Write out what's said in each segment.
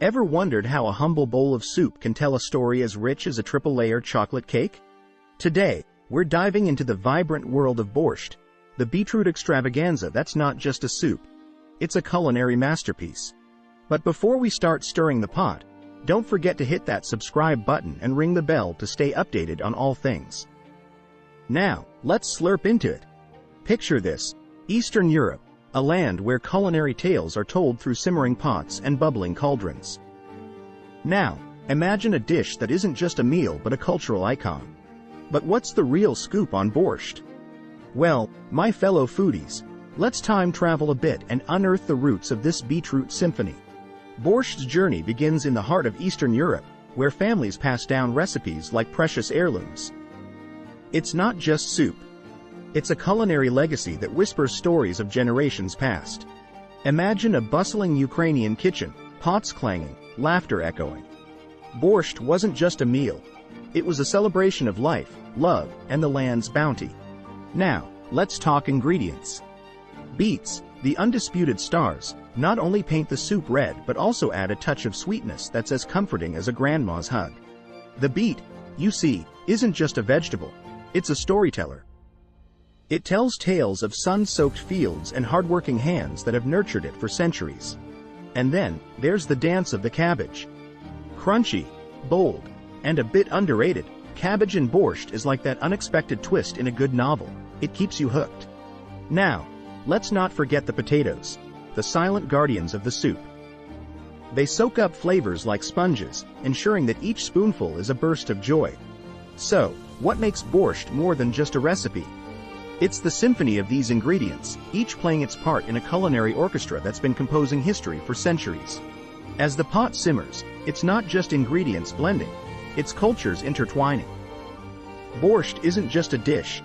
Ever wondered how a humble bowl of soup can tell a story as rich as a triple-layer chocolate cake? Today, we're diving into the vibrant world of borscht, the beetroot extravaganza that's not just a soup. It's a culinary masterpiece. But before we start stirring the pot, don't forget to hit that subscribe button and ring the bell to stay updated on all things. Now, let's slurp into it. Picture this: Eastern Europe, a land where culinary tales are told through simmering pots and bubbling cauldrons. Now, imagine a dish that isn't just a meal but a cultural icon. But what's the real scoop on borscht? Well, my fellow foodies, let's time travel a bit and unearth the roots of this beetroot symphony. Borscht's journey begins in the heart of Eastern Europe, where families pass down recipes like precious heirlooms. It's not just soup. It's a culinary legacy that whispers stories of generations past. Imagine a bustling Ukrainian kitchen, pots clanging, laughter echoing. Borscht wasn't just a meal. It was a celebration of life, love, and the land's bounty. Now, let's talk ingredients. Beets, the undisputed stars, not only paint the soup red but also add a touch of sweetness that's as comforting as a grandma's hug. The beet, you see, isn't just a vegetable. It's a storyteller. It tells tales of sun-soaked fields and hardworking hands that have nurtured it for centuries. And then, there's the dance of the cabbage. Crunchy, bold, and a bit underrated, cabbage in borscht is like that unexpected twist in a good novel. It keeps you hooked. Now, let's not forget the potatoes, the silent guardians of the soup. They soak up flavors like sponges, ensuring that each spoonful is a burst of joy. So, what makes borscht more than just a recipe? It's the symphony of these ingredients, each playing its part in a culinary orchestra that's been composing history for centuries. As the pot simmers, it's not just ingredients blending, it's cultures intertwining. Borscht isn't just a dish.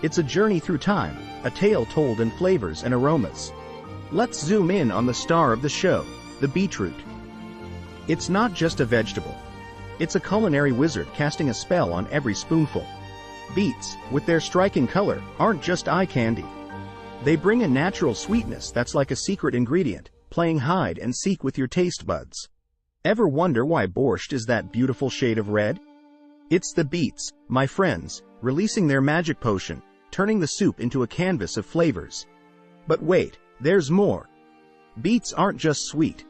It's a journey through time, a tale told in flavors and aromas. Let's zoom in on the star of the show, the beetroot. It's not just a vegetable. It's a culinary wizard casting a spell on every spoonful. Beets, with their striking color, aren't just eye candy. They bring a natural sweetness that's like a secret ingredient, playing hide and seek with your taste buds. Ever wonder why borscht is that beautiful shade of red? It's the beets, my friends, releasing their magic potion, turning the soup into a canvas of flavors. But wait, there's more. Beets aren't just sweet.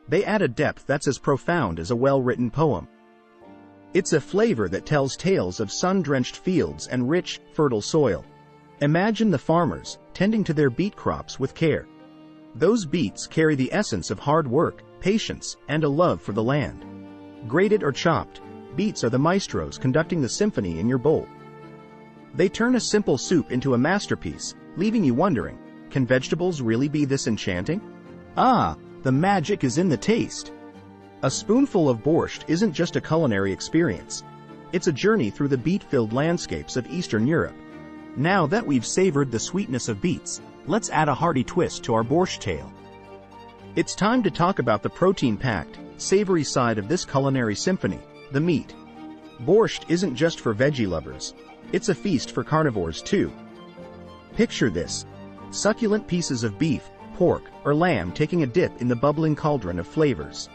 They add a depth that's as profound as a well-written poem. It's a flavor that tells tales of sun-drenched fields and rich, fertile soil. Imagine the farmers, tending to their beet crops with care. Those beets carry the essence of hard work, patience, and a love for the land. Grated or chopped, beets are the maestros conducting the symphony in your bowl. They turn a simple soup into a masterpiece, leaving you wondering, can vegetables really be this enchanting? Ah, the magic is in the taste. A spoonful of borscht isn't just a culinary experience. It's a journey through the beet-filled landscapes of Eastern Europe. Now that we've savored the sweetness of beets, let's add a hearty twist to our borscht tale. It's time to talk about the protein-packed, savory side of this culinary symphony, the meat. Borscht isn't just for veggie lovers. It's a feast for carnivores too. Picture this: succulent pieces of beef, pork, or lamb taking a dip in the bubbling cauldron of flavors.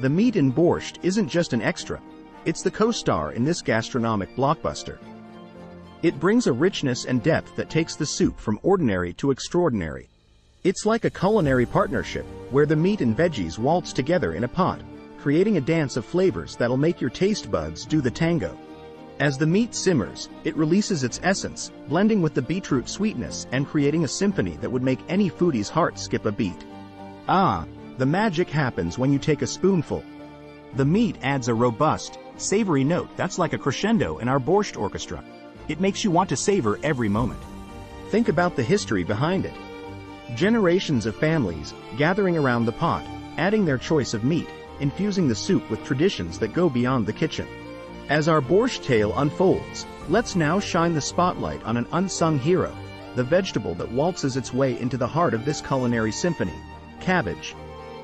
The meat in borscht isn't just an extra, it's the co-star in this gastronomic blockbuster. It brings a richness and depth that takes the soup from ordinary to extraordinary. It's like a culinary partnership, where the meat and veggies waltz together in a pot, creating a dance of flavors that'll make your taste buds do the tango. As the meat simmers, it releases its essence, blending with the beetroot sweetness and creating a symphony that would make any foodie's heart skip a beat. Ah, the magic happens when you take a spoonful. The meat adds a robust, savory note that's like a crescendo in our borscht orchestra. It makes you want to savor every moment. Think about the history behind it. Generations of families, gathering around the pot, adding their choice of meat, infusing the soup with traditions that go beyond the kitchen. As our borscht tale unfolds, let's now shine the spotlight on an unsung hero, the vegetable that waltzes its way into the heart of this culinary symphony, cabbage.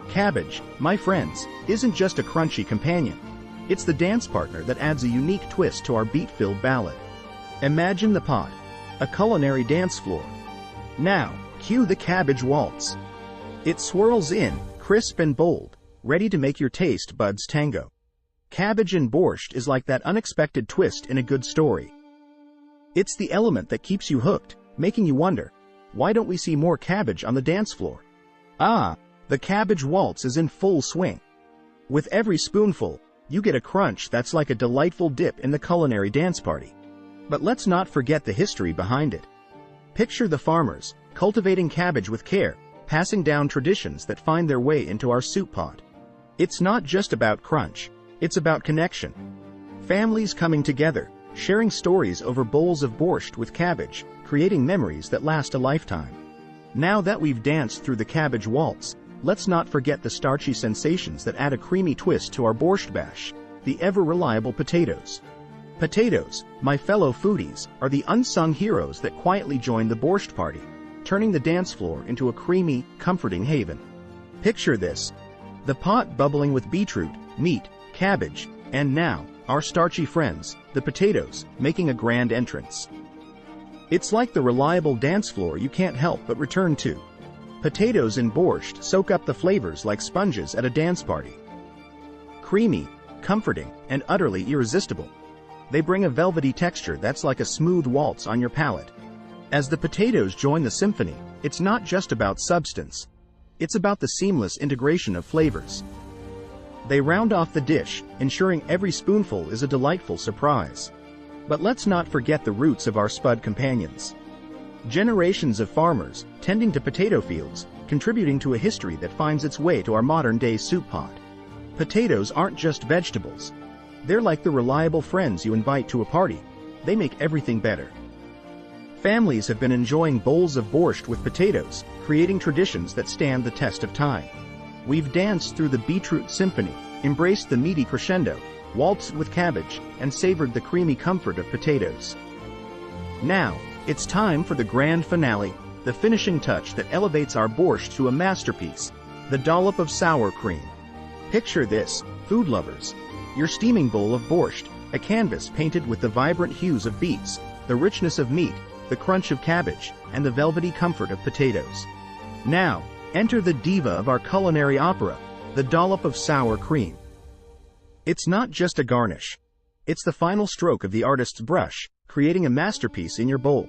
Cabbage, my friends, isn't just a crunchy companion. It's the dance partner that adds a unique twist to our beet-filled ballad. Imagine the pot, a culinary dance floor. Now, cue the cabbage waltz. It swirls in, crisp and bold, ready to make your taste buds tango. Cabbage and borscht is like that unexpected twist in a good story. It's the element that keeps you hooked, making you wonder, why don't we see more cabbage on the dance floor? Ah, the cabbage waltz is in full swing. With every spoonful, you get a crunch that's like a delightful dip in the culinary dance party. But let's not forget the history behind it. Picture the farmers, cultivating cabbage with care, passing down traditions that find their way into our soup pot. It's not just about crunch, it's about connection. Families coming together, sharing stories over bowls of borscht with cabbage, creating memories that last a lifetime. Now that we've danced through the cabbage waltz, let's not forget the starchy sensations that add a creamy twist to our borscht bash, the ever-reliable potatoes. Potatoes, my fellow foodies, are the unsung heroes that quietly join the borscht party, turning the dance floor into a creamy, comforting haven. Picture this: the pot bubbling with beetroot, meat, cabbage, and now, our starchy friends, the potatoes, making a grand entrance. It's like the reliable dance floor you can't help but return to. Potatoes in borscht soak up the flavors like sponges at a dance party. Creamy, comforting, and utterly irresistible. They bring a velvety texture that's like a smooth waltz on your palate. As the potatoes join the symphony, it's not just about substance. It's about the seamless integration of flavors. They round off the dish, ensuring every spoonful is a delightful surprise. But let's not forget the roots of our spud companions. Generations of farmers, tending to potato fields, contributing to a history that finds its way to our modern-day soup pot. Potatoes aren't just vegetables. They're like the reliable friends you invite to a party. They make everything better. Families have been enjoying bowls of borscht with potatoes, creating traditions that stand the test of time. We've danced through the beetroot symphony, embraced the meaty crescendo, waltzed with cabbage, and savored the creamy comfort of potatoes. Now, it's time for the grand finale, the finishing touch that elevates our borscht to a masterpiece, the dollop of sour cream. Picture this, food lovers. Your steaming bowl of borscht, a canvas painted with the vibrant hues of beets, the richness of meat, the crunch of cabbage, and the velvety comfort of potatoes. Now, enter the diva of our culinary opera, the dollop of sour cream. It's not just a garnish. It's the final stroke of the artist's brush, creating a masterpiece in your bowl.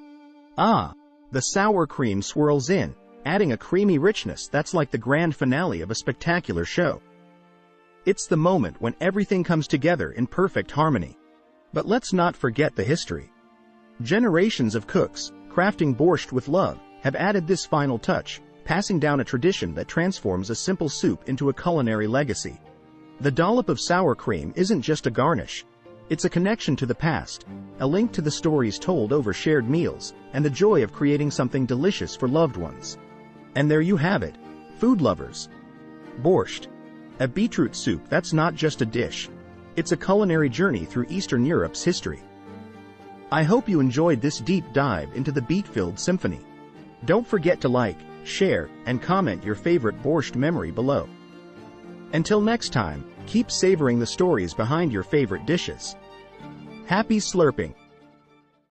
Ah, the sour cream swirls in, adding a creamy richness that's like the grand finale of a spectacular show. It's the moment when everything comes together in perfect harmony. But let's not forget the history. Generations of cooks, crafting borscht with love, have added this final touch, passing down a tradition that transforms a simple soup into a culinary legacy. The dollop of sour cream isn't just a garnish. It's a connection to the past, a link to the stories told over shared meals, and the joy of creating something delicious for loved ones. And there you have it, food lovers. Borscht. A beetroot soup that's not just a dish. It's a culinary journey through Eastern Europe's history. I hope you enjoyed this deep dive into the beet-filled symphony. Don't forget to like, share, and comment your favorite borscht memory below. Until next time, keep savoring the stories behind your favorite dishes. Happy slurping!